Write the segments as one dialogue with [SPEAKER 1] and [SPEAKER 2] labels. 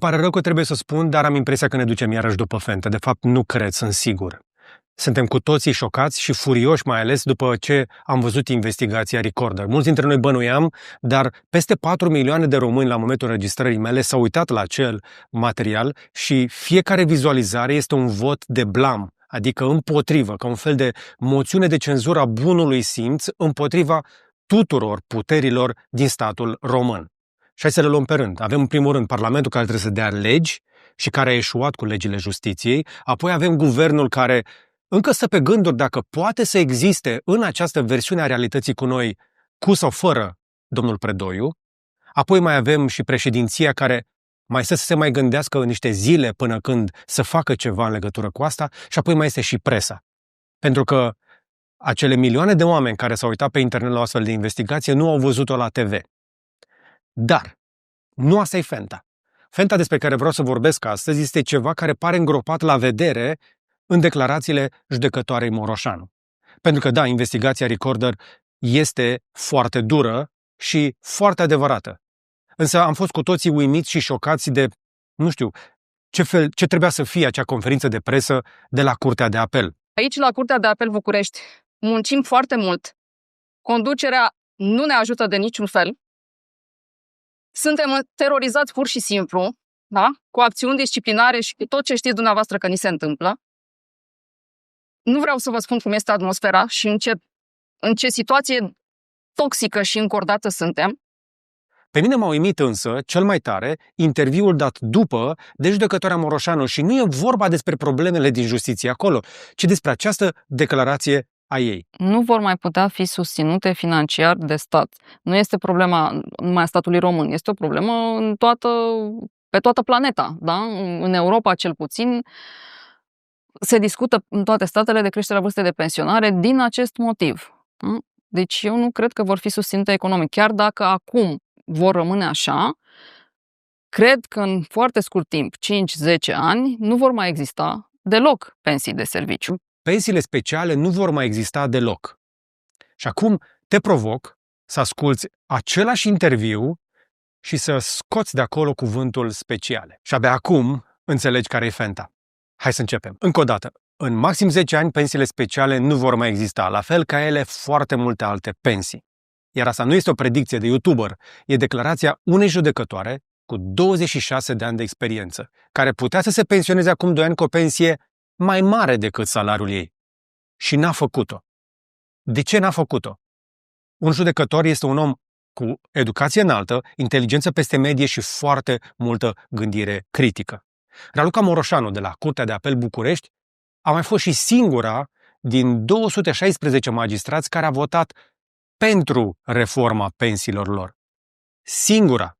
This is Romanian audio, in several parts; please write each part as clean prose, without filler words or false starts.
[SPEAKER 1] pare rău că trebuie să spun, dar am impresia că ne ducem iarăși după fentă. De fapt, nu cred, sunt sigur. Suntem cu toții șocați și furioși, mai ales după ce am văzut investigația Recorder. Mulți dintre noi bănuiam, dar peste 4 milioane de români la momentul înregistrării mele s-au uitat la acel material și fiecare vizualizare este un vot de blam, adică împotrivă, ca un fel de moțiune de cenzură a bunului simț împotriva tuturor puterilor din statul român. Și hai să le luăm pe rând. Avem în primul rând Parlamentul care trebuie să dea legi și care a eșuat cu legile justiției, apoi avem guvernul care încă stă pe gânduri dacă poate să existe în această versiune a realității cu noi, cu sau fără domnul Predoiu, apoi mai avem și președinția care mai stă să se mai gândească în niște zile până când să facă ceva în legătură cu asta și apoi mai este și presa. Pentru că acele milioane de oameni care s-au uitat pe internet la o astfel de investigație nu au văzut-o la TV. Dar nu asta e fenta. Fenta despre care vreau să vorbesc astăzi este ceva care pare îngropat la vedere în declarațiile judecătoarei Moroșanu. Pentru că, da, investigația Recorder este foarte dură și foarte adevărată. Însă am fost cu toții uimiți și șocați de, nu știu, ce trebuia să fie acea conferință de presă de la Curtea de Apel.
[SPEAKER 2] Aici, la Curtea de Apel București, muncim foarte mult. Conducerea nu ne ajută de niciun fel. Suntem terorizați pur și simplu, da? Cu acțiuni disciplinare și tot ce știți dumneavoastră că ni se întâmplă. Nu vreau să vă spun cum este atmosfera și în ce situație toxică și încordată suntem.
[SPEAKER 1] Pe mine m-a uimit însă, cel mai tare, interviul dat după de judecătoarea Moroșanu și nu e vorba despre problemele din justiție acolo, ci despre această declarație a ei.
[SPEAKER 2] Nu vor mai putea fi susținute financiar de stat. Nu este problema numai a statului român, este o problemă pe toată planeta, da? În Europa cel puțin se discută în toate statele de creșterea vârstei de pensionare din acest motiv. Da? Deci eu nu cred că vor fi susținute economic. Chiar dacă acum vor rămâne așa, cred că în foarte scurt timp, 5-10 ani, nu vor mai exista deloc pensii de serviciu.
[SPEAKER 1] Pensiile speciale nu vor mai exista deloc. Și acum te provoc să asculți același interviu și să scoți de acolo cuvântul speciale. Și abia acum înțelegi care e fenta. Hai să începem. Încă o dată. În maxim 10 ani, pensiile speciale nu vor mai exista, la fel ca ele foarte multe alte pensii. Iar asta nu este o predicție de YouTuber, e declarația unei judecătoare cu 26 de ani de experiență, care putea să se pensioneze acum 2 ani cu o pensie mai mare decât salariul ei. Și n-a făcut-o. De ce n-a făcut-o? Un judecător este un om cu educație înaltă, inteligență peste medie și foarte multă gândire critică. Raluca Moroșanu de la Curtea de Apel București a mai fost și singura din 216 magistrați care a votat pentru reforma pensiilor lor. Singura.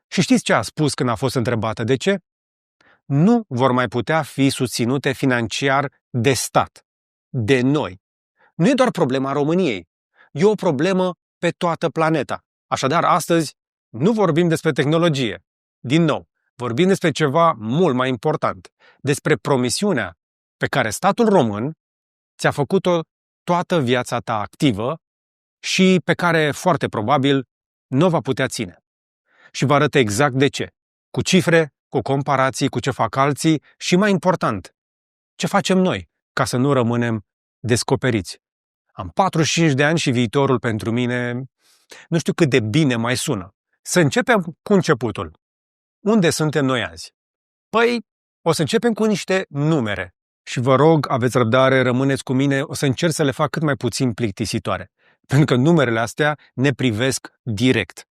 [SPEAKER 1] Și știți ce a spus când a fost întrebată de ce? Nu vor mai putea fi susținute financiar de stat, de noi. Nu e doar problema României, e o problemă pe toată planeta. Așadar, astăzi nu vorbim despre tehnologie. Din nou, vorbim despre ceva mult mai important, despre promisiunea pe care statul român ți-a făcut-o toată viața ta activă și pe care, foarte probabil, nu o va putea ține. Și vă arăt exact de ce. Cu cifre, cu comparații, cu ce fac alții și, mai important, ce facem noi ca să nu rămânem descoperiți. Am 45 de ani și viitorul pentru mine nu știu cât de bine mai sună. Să începem cu începutul. Unde suntem noi azi? Păi, o să începem cu niște numere. Și vă rog, aveți răbdare, rămâneți cu mine, o să încerc să le fac cât mai puțin plictisitoare. Pentru că numerele astea ne privesc direct.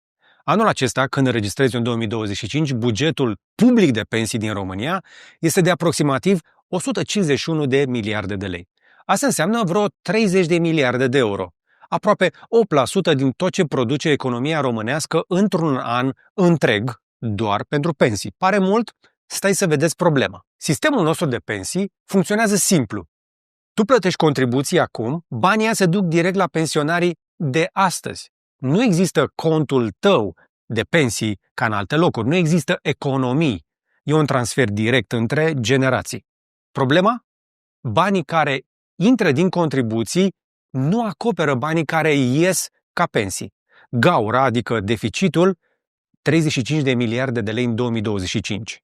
[SPEAKER 1] Anul acesta, când înregistrez în 2025, bugetul public de pensii din România este de aproximativ 151 de miliarde de lei. Asta înseamnă vreo 30 de miliarde de euro. Aproape 8% din tot ce produce economia românească într-un an întreg, doar pentru pensii. Pare mult? Stai să vedeți problema. Sistemul nostru de pensii funcționează simplu. Tu plătești contribuții acum, banii ăia se duc direct la pensionarii de astăzi. Nu există contul tău de pensii ca în alte locuri. Nu există economii. E un transfer direct între generații. Problema? Banii care intră din contribuții nu acoperă banii care ies ca pensii. Gaura, adică deficitul, 35 de miliarde de lei în 2025.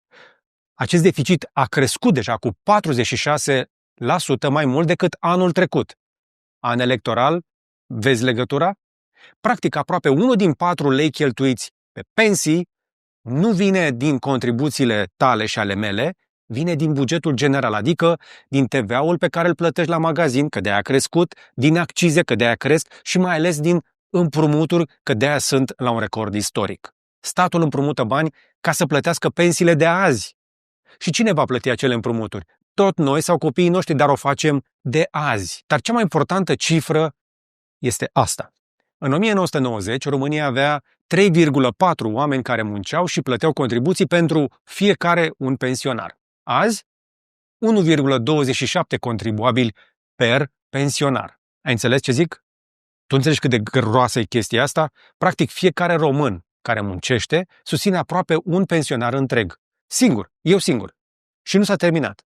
[SPEAKER 1] Acest deficit a crescut deja cu 46% mai mult decât anul trecut. An electoral, vezi legătura? Practic, aproape 1 din 4 lei cheltuiți pe pensii nu vine din contribuțiile tale și ale mele, vine din bugetul general, adică din TVA-ul pe care îl plătești la magazin, că de-aia a crescut, din accize, că de-aia cresc și mai ales din împrumuturi, că de-aia sunt la un record istoric. Statul împrumută bani ca să plătească pensiile de azi. Și cine va plăti acele împrumuturi? Tot noi sau copiii noștri, dar o facem de azi. Dar cea mai importantă cifră este asta. În 1990, România avea 3,4 oameni care munceau și plăteau contribuții pentru fiecare un pensionar. Azi, 1,27 contribuabili per pensionar. Ai înțeles ce zic? Tu înțelegi cât de groasă e chestia asta? Practic, fiecare român care muncește susține aproape un pensionar întreg. Eu singur. Și nu s-a terminat.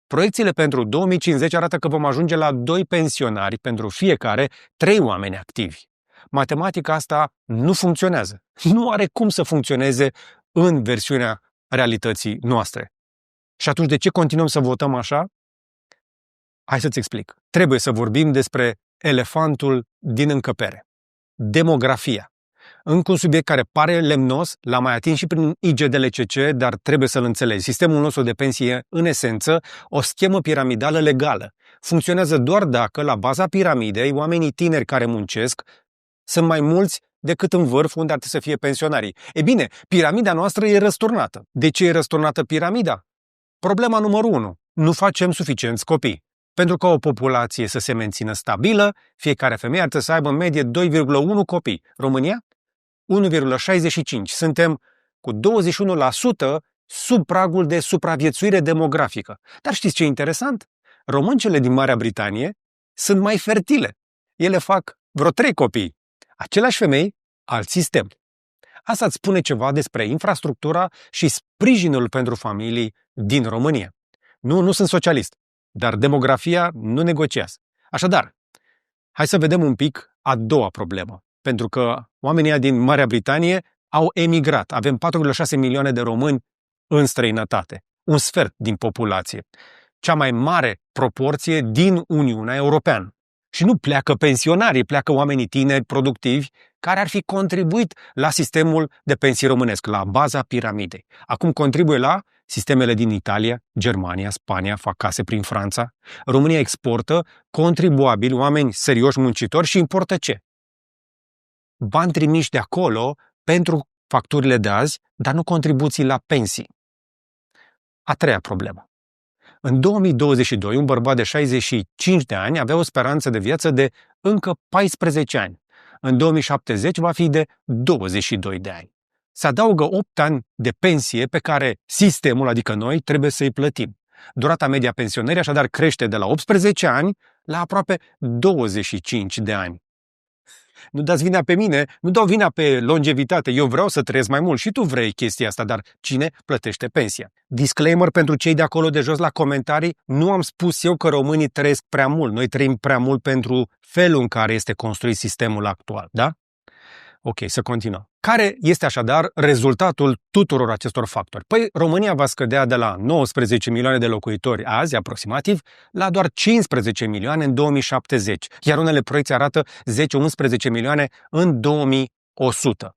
[SPEAKER 1] Proiecțiile pentru 2050 arată că vom ajunge la 2 pensionari pentru fiecare 3 oameni activi. Matematica asta nu funcționează. Nu are cum să funcționeze în versiunea realității noastre. Și atunci de ce continuăm să votăm așa? Hai să-ți explic. Trebuie să vorbim despre elefantul din încăpere. Demografia. Încă un subiect care pare lemnos, l-am mai atins și prin IGDLCC, dar trebuie să-l înțelegi. Sistemul nostru de pensie e, în esență, o schemă piramidală legală. Funcționează doar dacă, la baza piramidei, oamenii tineri care muncesc sunt mai mulți decât în vârf, unde ar trebui să fie pensionarii. E bine, piramida noastră e răsturnată. De ce e răsturnată piramida? Problema numărul 1. Nu facem suficienți copii. Pentru ca o populație să se mențină stabilă, fiecare femeie ar trebui să aibă în medie 2,1 copii. România? 1,65. Suntem cu 21% sub pragul de supraviețuire demografică. Dar știți ce e interesant? Româncele din Marea Britanie sunt mai fertile. Ele fac vreo 3 copii. Aceleași femei, alt sistem. Asta îți spune ceva despre infrastructura și sprijinul pentru familii din România. Nu sunt socialist, dar demografia nu negociază. Așadar, hai să vedem un pic a doua problemă. Pentru că oamenii din Marea Britanie au emigrat. Avem 4,6 milioane de români în străinătate. Un sfert din populație. Cea mai mare proporție din Uniunea Europeană. Și nu pleacă pensionarii, pleacă oamenii tineri, productivi, care ar fi contribuit la sistemul de pensii românesc, la baza piramidei. Acum contribuie la sistemele din Italia, Germania, Spania, fac case prin Franța. România exportă contribuabili, oameni serioși muncitori și importă ce? Bani trimiși de acolo pentru facturile de azi, dar nu contribuții la pensii. A treia problemă. În 2022, un bărbat de 65 de ani avea o speranță de viață de încă 14 ani. În 2070 va fi de 22 de ani. Se adaugă 8 ani de pensie pe care sistemul, adică noi, trebuie să-i plătim. Durata media pensionării așadar crește de la 18 ani la aproape 25 de ani. Nu dați vina pe mine, nu dau vina pe longevitate, eu vreau să trăiesc mai mult și tu vrei chestia asta, dar cine plătește pensia? Disclaimer pentru cei de acolo de jos la comentarii, nu am spus eu că românii trăiesc prea mult, noi trăim prea mult pentru felul în care este construit sistemul actual, da? Ok, să continuăm. Care este așadar rezultatul tuturor acestor factori? Păi România va scădea de la 19 milioane de locuitori azi, aproximativ, la doar 15 milioane în 2070, iar unele proiecții arată 10-11 milioane în 2100.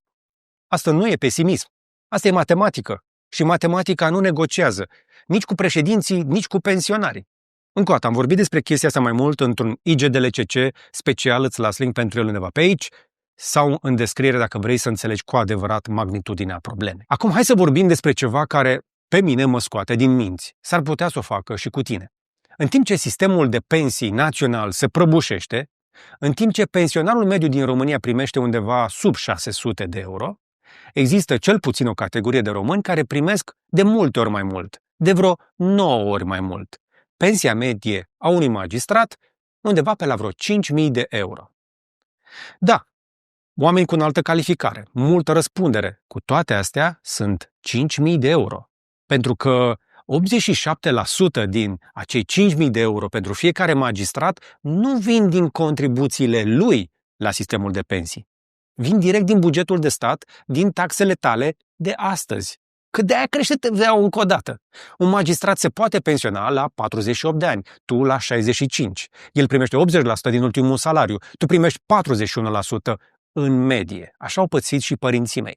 [SPEAKER 1] Asta nu e pesimism, asta e matematică și matematica nu negociază, nici cu președinții, nici cu pensionarii. Încă o dată, am vorbit despre chestia asta mai mult într-un IGDLCC special, îți las link pentru el undeva pe aici, sau în descriere dacă vrei să înțelegi cu adevărat magnitudinea problemei. Acum hai să vorbim despre ceva care pe mine mă scoate din minți. S-ar putea să o facă și cu tine. În timp ce sistemul de pensii național se prăbușește, în timp ce pensionarul mediu din România primește undeva sub 600 de euro, există cel puțin o categorie de români care primesc de multe ori mai mult, de vreo 9 ori mai mult. Pensia medie a unui magistrat undeva pe la vreo 5.000 de euro. Da, oameni cu înaltă calificare, multă răspundere. Cu toate astea sunt 5.000 de euro. Pentru că 87% din acei 5.000 de euro pentru fiecare magistrat nu vin din contribuțiile lui la sistemul de pensii, Vin direct din bugetul de stat, din taxele tale de astăzi. Că de-aia crește TVA-ul încă o dată. Un magistrat se poate pensiona la 48 de ani, tu la 65. El primește 80% din ultimul salariu, tu primești 41% în medie. Așa au pățit și părinții mei.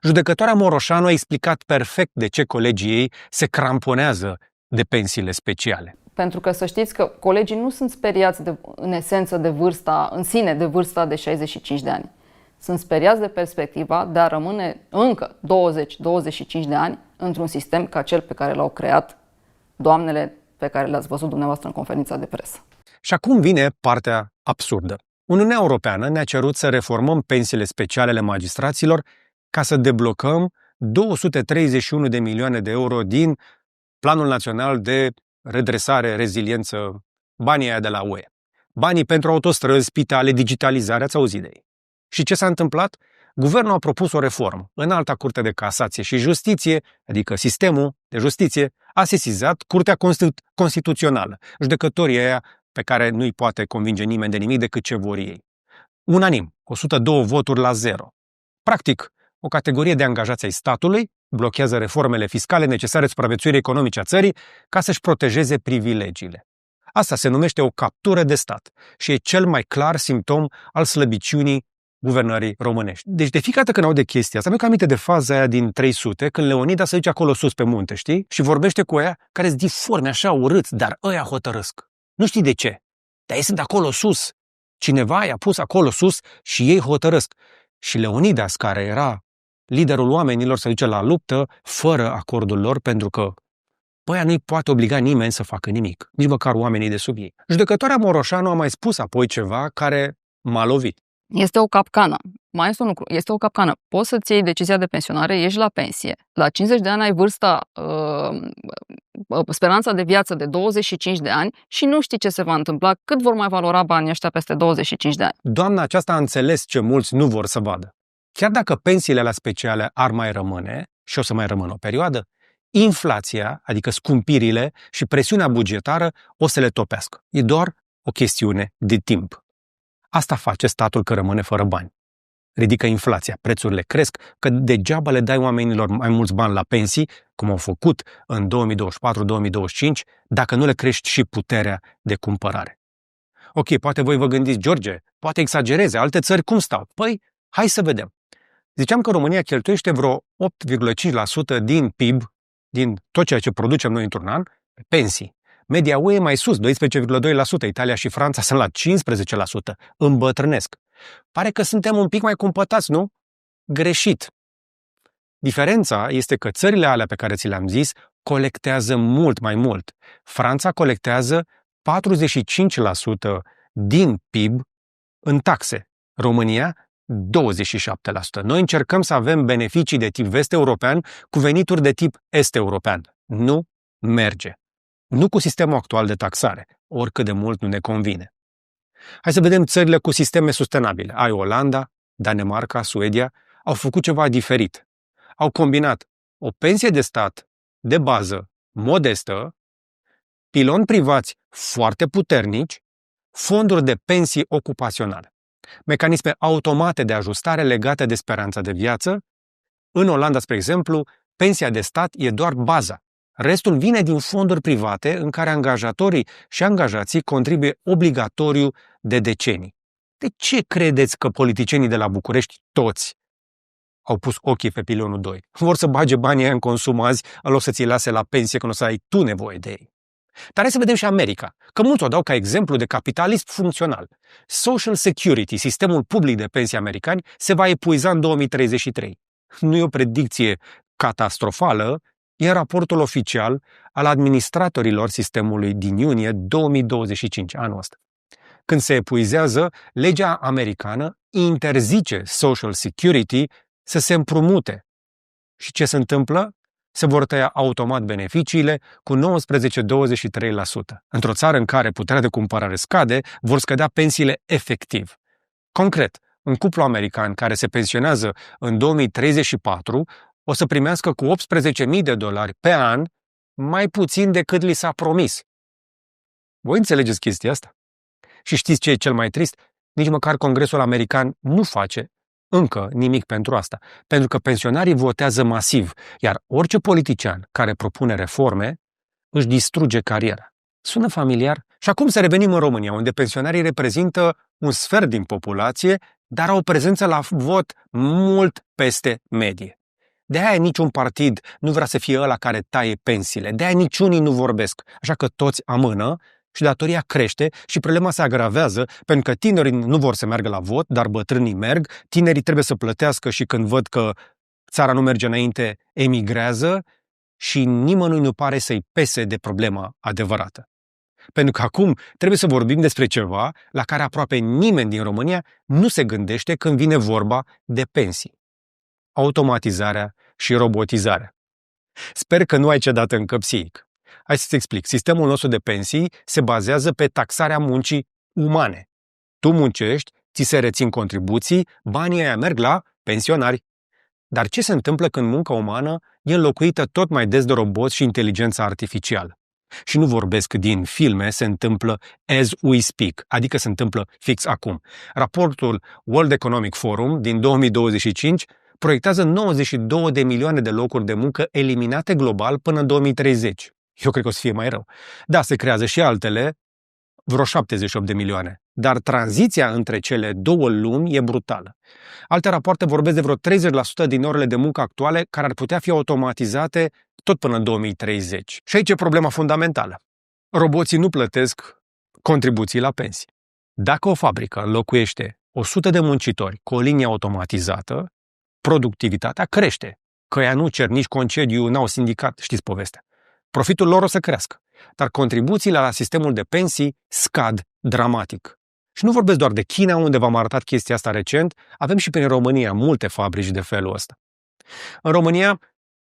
[SPEAKER 1] Judecătoarea Moroșanu a explicat perfect de ce colegii ei se cramponează de pensiile speciale.
[SPEAKER 2] Pentru că să știți că colegii nu sunt speriați în esență de vârsta, în sine, de vârsta de 65 de ani. Sunt speriați de perspectiva de a rămâne încă 20-25 de ani într-un sistem ca cel pe care l-au creat doamnele pe care le-ați văzut dumneavoastră în conferința de presă.
[SPEAKER 1] Și acum vine partea absurdă. Uniunea Europeană ne-a cerut să reformăm pensiile speciale ale magistraților ca să deblocăm 231 de milioane de euro din Planul Național de Redresare, Reziliență, banii aia de la UE. Banii pentru autostrăzi, spitale, digitalizare, ați auzit de ei. Și ce s-a întâmplat? Guvernul a propus o reformă. Înalta Curte de Casație și Justiție, adică sistemul de justiție, a sesizat Curtea Constituțională, judecătorii aia pe care nu-i poate convinge nimeni de nimic decât ce vor ei. Unanim, 102 voturi la 0. Practic, o categorie de angajați ai statului blochează reformele fiscale necesare supraviețuirii economice a țării ca să-și protejeze privilegiile. Asta se numește o captură de stat și e cel mai clar simptom al slăbiciunii guvernării românești. Deci de fiecare dată când aud de chestia asta, mi-am aminte de faza aia din 300, când Leonida se duce acolo sus pe munte, știi? Și vorbește cu ăia care sunt diformi, așa urâți, dar ăia hotărăsc. Nu știi de ce, dar ei sunt acolo sus. Cineva i-a pus acolo sus și ei hotărăsc. Și Leonidas, care era liderul oamenilor, se duce la luptă fără acordul lor, pentru că ăia nu-i poate obliga nimeni să facă nimic, nici măcar oamenii de sub ei. Judecătoarea Moroșanu a mai spus apoi ceva care m-a lovit.
[SPEAKER 2] Este o capcană. Mai este un lucru. Este o capcană. Poți să-ți iei decizia de pensionare, ieși la pensie. La 50 de ani ai speranța de viață de 25 de ani și nu știi ce se va întâmpla, cât vor mai valora banii ăștia peste 25 de ani.
[SPEAKER 1] Doamna aceasta a înțeles ce mulți nu vor să vadă. Chiar dacă pensiile alea speciale ar mai rămâne, și o să mai rămână o perioadă, inflația, adică scumpirile și presiunea bugetară o să le topească. E doar o chestiune de timp. Asta face statul că rămâne fără bani. Ridică inflația, prețurile cresc, că degeaba le dai oamenilor mai mulți bani la pensii, cum au făcut în 2024-2025, dacă nu le crești și puterea de cumpărare. Ok, poate voi vă gândiți, George, poate exagereze, alte țări cum stau? Păi, hai să vedem. Ziceam că România cheltuiește vreo 8,5% din PIB, din tot ceea ce producem noi într-un an, pe pensii. Media UE e mai sus, 12,2%, Italia și Franța sunt la 15%, îmbătrânesc. Pare că suntem un pic mai cumpătați, nu? Greșit. Diferența este că țările alea pe care ți le-am zis colectează mult mai mult. Franța colectează 45% din PIB în taxe. România 27%. Noi încercăm să avem beneficii de tip vest-european cu venituri de tip est-european. Nu merge. Nu cu sistemul actual de taxare, oricât de mult nu ne convine. Hai să vedem țările cu sisteme sustenabile. Ai Olanda, Danemarca, Suedia, au făcut ceva diferit. Au combinat o pensie de stat de bază modestă, piloni privați foarte puternici, fonduri de pensii ocupaționale, mecanisme automate de ajustare legate de speranța de viață. În Olanda, spre exemplu, pensia de stat e doar baza. Restul vine din fonduri private în care angajatorii și angajații contribuie obligatoriu de decenii. De ce credeți că politicienii de la București toți au pus ochii pe pilonul 2? Vor să bage banii aia în consum azi, în loc să ți-i lase la pensie când o să ai tu nevoie de ei. Dar hai să vedem și America, că mulți o dau ca exemplu de capitalism funcțional. Social Security, sistemul public de pensii americani, se va epuiza în 2033. Nu e o predicție catastrofală, e raportul oficial al administratorilor sistemului din iunie 2025, anul ăsta. Când se epuizează, legea americană interzice Social Security să se împrumute. Și ce se întâmplă? Se vor tăia automat beneficiile cu 19-23%. Într-o țară în care puterea de cumpărare scade, vor scădea pensiile efectiv. Concret, un cuplu american care se pensionează în 2034 o să primească cu $18.000 pe an mai puțin decât li s-a promis. Voi înțelegeți chestia asta? Și știți ce e cel mai trist? Nici măcar Congresul American nu face Încă nimic pentru asta, pentru că pensionarii votează masiv, iar orice politician care propune reforme își distruge cariera. Sună familiar? Și acum să revenim în România, unde pensionarii reprezintă un sfert din populație, dar au o prezență la vot mult peste medie. De-aia niciun partid nu vrea să fie ăla care taie pensiile, de-aia niciunii nu vorbesc, așa că toți amână și datoria crește și problema se agravează pentru că tinerii nu vor să meargă la vot, dar bătrânii merg, tinerii trebuie să plătească și când văd că țara nu merge înainte, emigrează și nimănui nu pare să-i pese de problema adevărată. Pentru că acum trebuie să vorbim despre ceva la care aproape nimeni din România nu se gândește când vine vorba de pensii. Automatizarea și robotizarea. Sper că nu ai cedat încă psihic. Hai să-ți explic. Sistemul nostru de pensii se bazează pe taxarea muncii umane. Tu muncești, ți se rețin contribuții, banii aia merg la pensionari. Dar ce se întâmplă când munca umană e înlocuită tot mai des de roboți și inteligența artificială? Și nu vorbesc din filme, se întâmplă as we speak, adică se întâmplă fix acum. Raportul World Economic Forum din 2025 proiectează 92 de milioane de locuri de muncă eliminate global până în 2030. Eu cred că o să fie mai rău. Da, se creează și altele, vreo 78 de milioane. Dar tranziția între cele două lumi e brutală. Alte rapoarte vorbesc de vreo 30% din orele de muncă actuale care ar putea fi automatizate tot până în 2030. Și aici e problema fundamentală. Roboții nu plătesc contribuții la pensii. Dacă o fabrică înlocuiește 100 de muncitori cu o linie automatizată, productivitatea crește. Că ea nu cer nici concediu, n-au sindicat, știți povestea. Profitul lor o să crească, dar contribuțiile la sistemul de pensii scad dramatic. Și nu vorbesc doar de China, unde v-am arătat chestia asta recent, avem și prin România multe fabrici de felul ăsta. În România,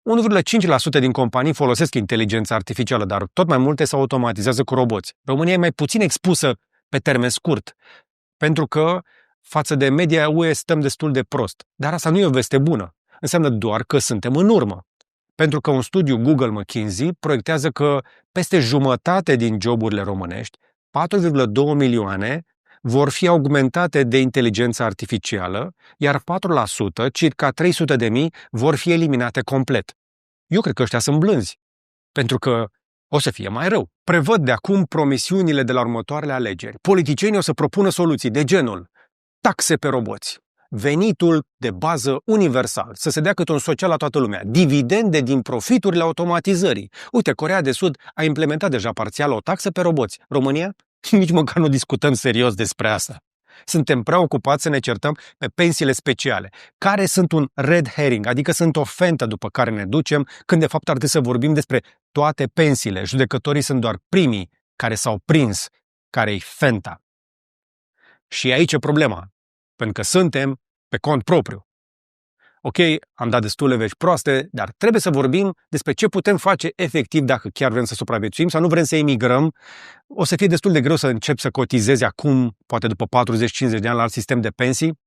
[SPEAKER 1] 1,5% din companii folosesc inteligența artificială, dar tot mai multe se automatizează cu roboți. România e mai puțin expusă pe termen scurt, pentru că față de media UE stăm destul de prost. Dar asta nu e o veste bună. Înseamnă doar că suntem în urmă. Pentru că un studiu Google McKinsey proiectează că peste jumătate din joburile românești, 4,2 milioane, vor fi augmentate de inteligență artificială, iar 4%, circa 300.000, vor fi eliminate complet. Eu cred că ăștia sunt blânzi, pentru că o să fie mai rău. Prevăd de acum promisiunile de la următoarele alegeri. Politicienii o să propună soluții de genul taxe pe roboți, venitul de bază universal, să se dea cât un social la toată lumea, dividende din profiturile automatizării. Uite, Coreea de Sud a implementat deja parțial o taxă pe roboți. România? Nici măcar nu discutăm serios despre asta. Suntem prea ocupați să ne certăm pe pensiile speciale, care sunt un red herring, adică sunt o fentă după care ne ducem, când de fapt ar trebui să vorbim despre toate pensiile. Judecătorii sunt doar primii care s-au prins care-i fenta. Și aici e problema, pentru că suntem pe cont propriu. Ok, am dat destule vești proaste, dar trebuie să vorbim despre ce putem face efectiv dacă chiar vrem să supraviețuim sau nu vrem să emigrăm. O să fie destul de greu să începi să cotizezi acum, poate după 40-50 de ani, la alt sistem de pensii.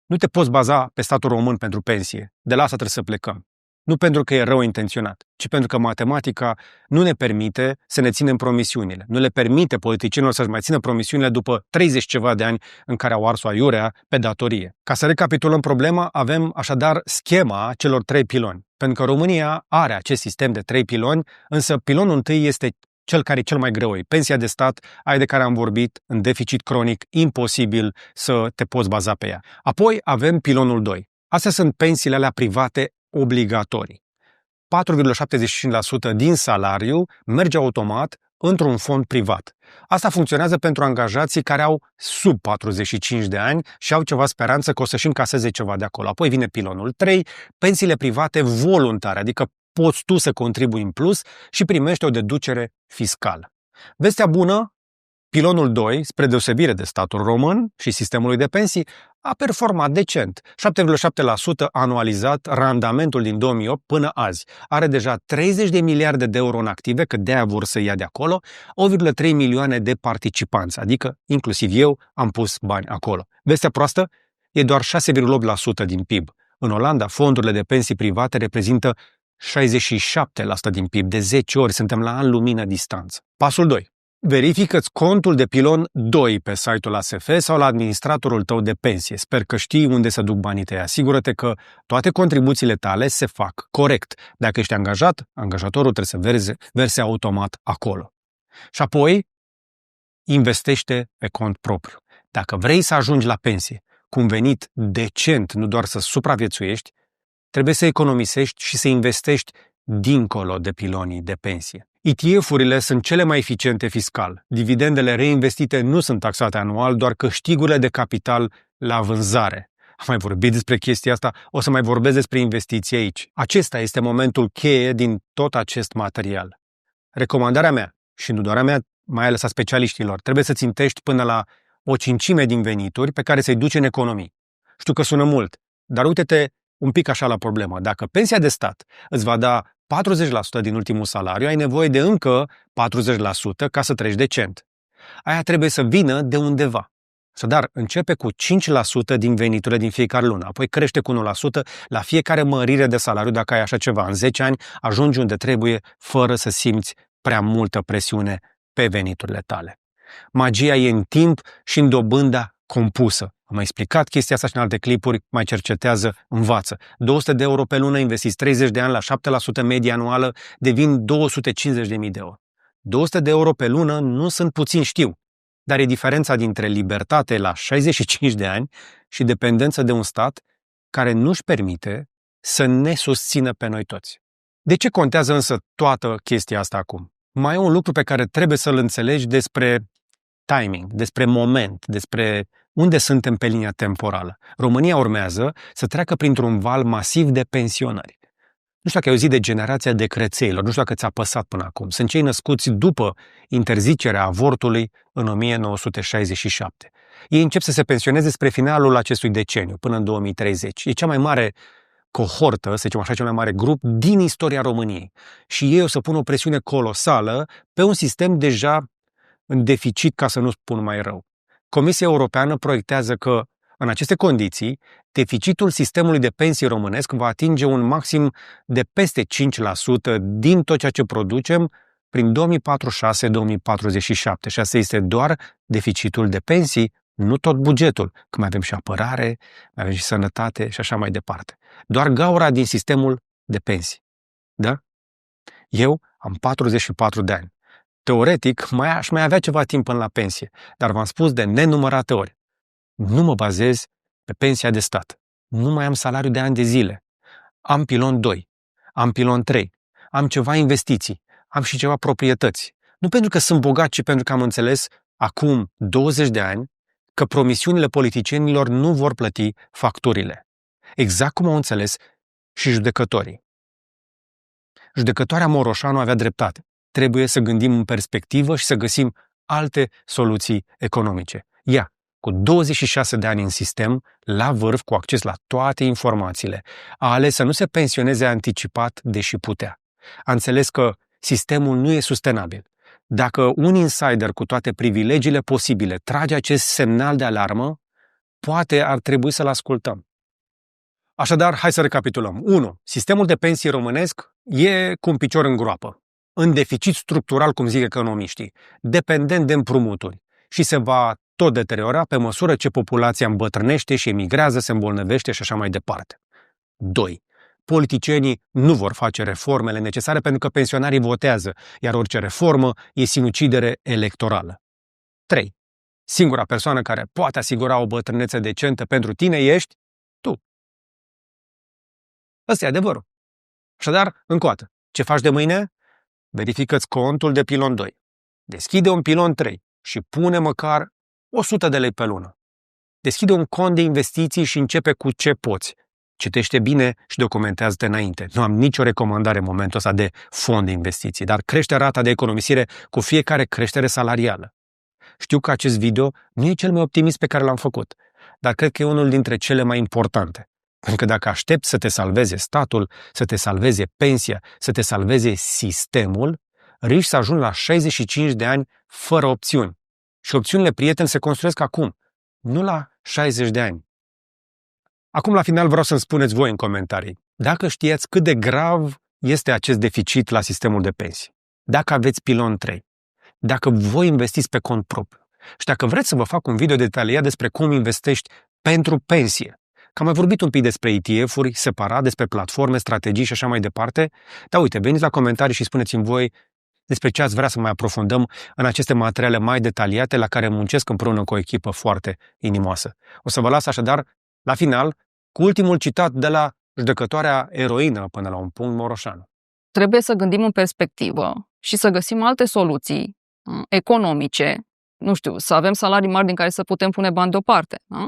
[SPEAKER 1] Nu te poți baza pe statul român pentru pensie. De la asta trebuie să plecăm. Nu pentru că e rău intenționat, ci pentru că matematica nu ne permite să ne ținem promisiunile. Nu le permite politicienilor să-și mai țină promisiunile după 30 ceva de ani în care au ars-o aiurea pe datorie. Ca să recapitulăm problema, avem așadar schema celor 3 piloni. Pentru că România are acest sistem de 3 piloni, însă pilonul întâi este cel care e cel mai greoi. Pensia de stat, aia de care am vorbit, în deficit cronic, imposibil să te poți baza pe ea. Apoi avem pilonul 2. Astea sunt pensiile alea private obligatorii. 4,75% din salariu merge automat într-un fond privat. Asta funcționează pentru angajații care au sub 45 de ani și au ceva speranță că o să-și încaseze ceva de acolo. Apoi vine pilonul 3, pensiile private voluntare, adică poți tu să contribui în plus și primești o deducere fiscală. Vestea bună, pilonul 2, spre deosebire de statul român și sistemului de pensii, a performat decent. 7,7% anualizat randamentul din 2008 până azi. Are deja 30 de miliarde de euro în active, că de-aia vor să ia de acolo, 8,3 milioane de participanți, adică inclusiv eu am pus bani acolo. Vestea proastă e doar 6,8% din PIB. În Olanda, fondurile de pensii private reprezintă 67% din PIB, de 10 ori, suntem la an lumină distanță. Pasul 2. Verifică-ți contul de pilon 2 pe site-ul ASF sau la administratorul tău de pensie. Sper că știi unde să duc banii tăi. Asigură-te că toate contribuțiile tale se fac corect. Dacă ești angajat, angajatorul trebuie să verse automat acolo. Și apoi, investește pe cont propriu. Dacă vrei să ajungi la pensie cu un venit decent, nu doar să supraviețuiești, trebuie să economisești și să investești dincolo de pilonii de pensie. ETF-urile sunt cele mai eficiente fiscal. Dividendele reinvestite nu sunt taxate anual, doar câștigurile de capital la vânzare. Am mai vorbit despre chestia asta, o să mai vorbesc despre investiții aici. Acesta este momentul cheie din tot acest material. Recomandarea mea, și nu doar a mea, mai ales a specialiștilor, trebuie să țintești până la o cincime din venituri pe care să-i duci în economii. Știu că sună mult, dar uite-te un pic așa la problemă. Dacă pensia de stat îți va da 40% din ultimul salariu, ai nevoie de încă 40% ca să treci decent. Aia trebuie să vină de undeva. Așadar, începe cu 5% din veniturile din fiecare lună, apoi crește cu 1% la fiecare mărire de salariu dacă ai așa ceva. În 10 ani ajungi unde trebuie fără să simți prea multă presiune pe veniturile tale. Magia e în timp și în dobânda compusă. Am mai explicat chestia asta și în alte clipuri, mai cercetează, învață. 200 de euro pe lună, investiți 30 de ani la 7% medie anuală, devin 250.000 de euro. 200 de euro pe lună nu sunt puțin, știu, dar e diferența dintre libertate la 65 de ani și dependență de un stat care nu-și permite să ne susțină pe noi toți. De ce contează însă toată chestia asta acum? Mai e un lucru pe care trebuie să-l înțelegi despre timing, despre moment, despre unde suntem pe linia temporală. România urmează să treacă printr-un val masiv de pensionări. Nu știu dacă ai auzit de generația decrețeilor, nu știu dacă ți-a păsat până acum. Sunt cei născuți după interzicerea avortului în 1967. Ei încep să se pensioneze spre finalul acestui deceniu, până în 2030. E cea mai mare cohortă, să zicem așa, cel mai mare grup din istoria României. Și ei o să pună o presiune colosală pe un sistem deja în deficit, ca să nu spun mai rău. Comisia Europeană proiectează că, în aceste condiții, deficitul sistemului de pensii românesc va atinge un maxim de peste 5% din tot ceea ce producem prin 2046-2047. Și asta este doar deficitul de pensii, nu tot bugetul, că mai avem și apărare, mai avem și sănătate și așa mai departe. Doar gaura din sistemul de pensii. Da? Eu am 44 de ani. Teoretic, aș mai avea ceva timp până la pensie, dar v-am spus de nenumărate ori. Nu mă bazez pe pensia de stat. Nu mai am salariu de ani de zile. Am pilon 2, am pilon 3, am ceva investiții, am și ceva proprietăți. Nu pentru că sunt bogat, ci pentru că am înțeles acum 20 de ani că promisiunile politicienilor nu vor plăti facturile. Exact cum au înțeles și judecătorii. Judecătoarea Moroșanu avea dreptate. Trebuie să gândim în perspectivă și să găsim alte soluții economice. Ea, cu 26 de ani în sistem, la vârf, cu acces la toate informațiile, a ales să nu se pensioneze anticipat, deși putea. A înțeles că sistemul nu e sustenabil. Dacă un insider cu toate privilegiile posibile trage acest semnal de alarmă, poate ar trebui să-l ascultăm. Așadar, hai să recapitulăm. 1. Sistemul de pensii românesc e cu un picior în groapă, în deficit structural, cum zic economiștii, dependent de împrumuturi și se va tot deteriora pe măsură ce populația îmbătrânește și emigrează, se îmbolnăvește și așa mai departe. 2. Politicienii nu vor face reformele necesare pentru că pensionarii votează, iar orice reformă e sinucidere electorală. 3. Singura persoană care poate asigura o bătrânețe decentă pentru tine ești tu. Ăsta e adevărul. Așadar, încă o dată, ce faci de mâine? Verifică-ți contul de pilon 2. Deschide un pilon 3 și pune măcar 100 de lei pe lună. Deschide un cont de investiții și începe cu ce poți. Citește bine și documentează-te înainte. Nu am nicio recomandare în momentul ăsta de fond de investiții, dar crește rata de economisire cu fiecare creștere salarială. Știu că acest video nu e cel mai optimist pe care l-am făcut, dar cred că e unul dintre cele mai importante. Pentru că dacă aștepți să te salveze statul, să te salveze pensia, să te salveze sistemul, riști să ajungi la 65 de ani fără opțiuni. Și opțiunile, prieteni, se construiesc acum, nu la 60 de ani. Acum, la final, vreau să-mi spuneți voi în comentarii, dacă știați cât de grav este acest deficit la sistemul de pensii, dacă aveți pilon 3, dacă voi investiți pe cont propriu. Și dacă vreți să vă fac un video detaliat despre cum investești pentru pensie, că am mai vorbit un pic despre ETF-uri separat, despre platforme, strategii și așa mai departe, dar uite, veniți la comentarii și spuneți-mi voi despre ce ați vrea să mai aprofundăm în aceste materiale mai detaliate la care muncesc împreună cu o echipă foarte inimoasă. O să vă las așadar, la final, cu ultimul citat de la judecătoarea eroină până la un punct, Moroșanu.
[SPEAKER 2] Trebuie să gândim în perspectivă și să găsim alte soluții economice, nu știu, să avem salarii mari din care să putem pune bani deoparte. Da?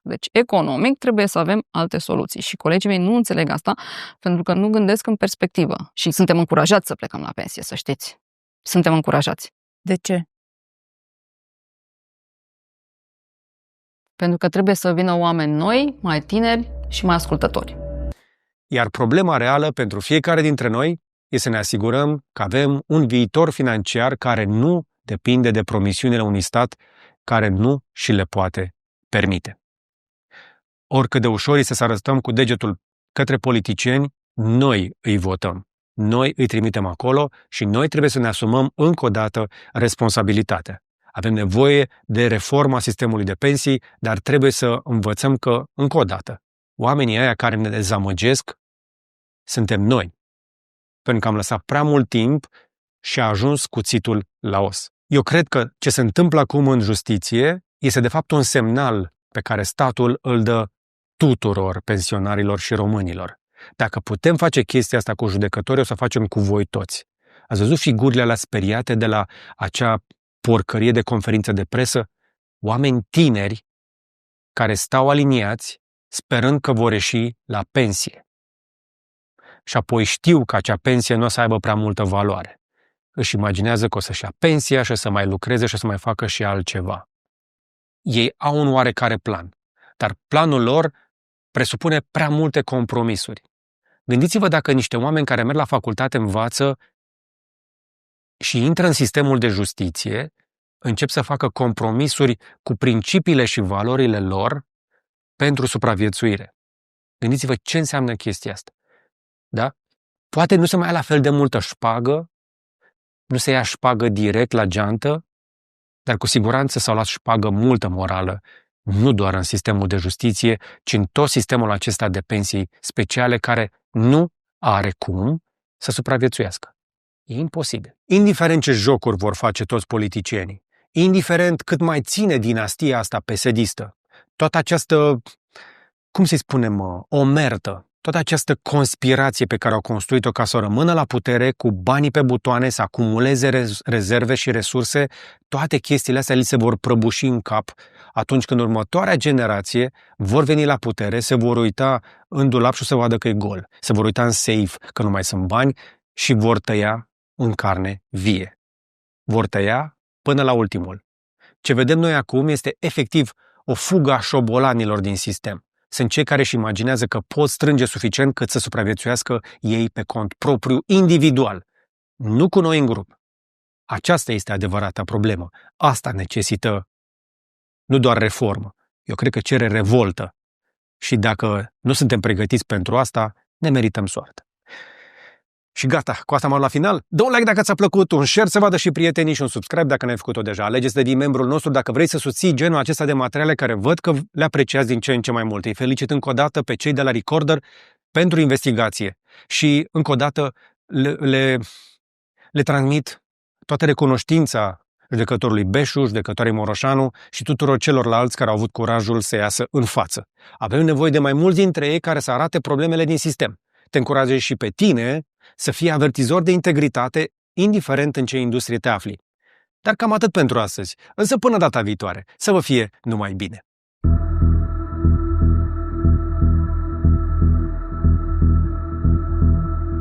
[SPEAKER 2] Deci, economic, trebuie să avem alte soluții. Și colegii mei nu înțeleg asta pentru că nu gândesc în perspectivă. Și suntem încurajați să plecăm la pensie, să știți. Suntem încurajați.
[SPEAKER 3] De ce?
[SPEAKER 2] Pentru că trebuie să vină oameni noi, mai tineri și mai ascultători.
[SPEAKER 1] Iar problema reală pentru fiecare dintre noi e să ne asigurăm că avem un viitor financiar care nu depinde de promisiunile unui stat care nu și le poate permite. Oricât de ușor este să arătăm cu degetul către politicieni, noi îi votăm, noi îi trimitem acolo și noi trebuie să ne asumăm încă o dată responsabilitatea. Avem nevoie de reforma sistemului de pensii, dar trebuie să învățăm că, încă o dată, oamenii ăia care ne dezamăgesc suntem noi, pentru că am lăsat prea mult timp și a ajuns cuțitul la os. Eu cred că ce se întâmplă acum în justiție este de fapt un semnal pe care statul îl dă tuturor pensionarilor și românilor. Dacă putem face chestia asta cu judecătorii, o să facem cu voi toți. Ați văzut figurile alea speriate de la acea porcărie de conferință de presă? Oameni tineri care stau aliniați sperând că vor ieși la pensie. Și apoi știu că acea pensie nu o să aibă prea multă valoare. Își imaginează că o să-și ia pensia și o să mai lucreze și o să mai facă și altceva. Ei au un oarecare plan, dar planul lor presupune prea multe compromisuri. Gândiți-vă dacă niște oameni care merg la facultate învață și intră în sistemul de justiție, încep să facă compromisuri cu principiile și valorile lor pentru supraviețuire. Gândiți-vă ce înseamnă chestia asta. Da? Poate nu se mai ia la fel de multă șpagă, nu se ia șpagă direct la geantă, dar cu siguranță s-au luat șpagă multă morală, nu doar în sistemul de justiție, ci în tot sistemul acesta de pensii speciale care nu are cum să supraviețuiască. E imposibil. Indiferent ce jocuri vor face toți politicienii, indiferent cât mai ține dinastia asta pesedistă, toată această, cum să-i spunem, omertă, toată această conspirație pe care au construit-o ca să rămână la putere cu banii pe butoane, să acumuleze rezerve și resurse, toate chestiile astea li se vor prăbuși în cap atunci când următoarea generație vor veni la putere, se vor uita în dulap și o să vadă că e gol. Se vor uita în safe că nu mai sunt bani și vor tăia în carne vie. Vor tăia până la ultimul. Ce vedem noi acum este efectiv o fugă a șobolanilor din sistem. Sunt cei care își imaginează că pot strânge suficient cât să supraviețuiască ei pe cont propriu, individual, nu cu noi în grup. Aceasta este adevărata problemă. Asta necesită nu doar reformă. Eu cred că cere revoltă. Și dacă nu suntem pregătiți pentru asta, ne merităm soartă. Și gata, cu asta am la final. Dă un like dacă ți-a plăcut, un share să vadă și prietenii și un subscribe dacă n-ai făcut-o deja. Alegeți să devii membrul nostru dacă vrei să susții genul acesta de materiale care văd că le apreciați din ce în ce mai mult. Îi felicit încă o dată pe cei de la Recorder pentru investigație și încă o dată le transmit toată recunoștința judecătorului Beșu, judecătoarei Moroșanu și tuturor celorlalți care au avut curajul să iasă în față. Avem nevoie de mai mulți dintre ei care să arate problemele din sistem. Te încurajezi și pe tine să fii avertizor de integritate, indiferent în ce industrie te afli. Dar cam atât pentru astăzi, însă până data viitoare, să vă fie numai bine!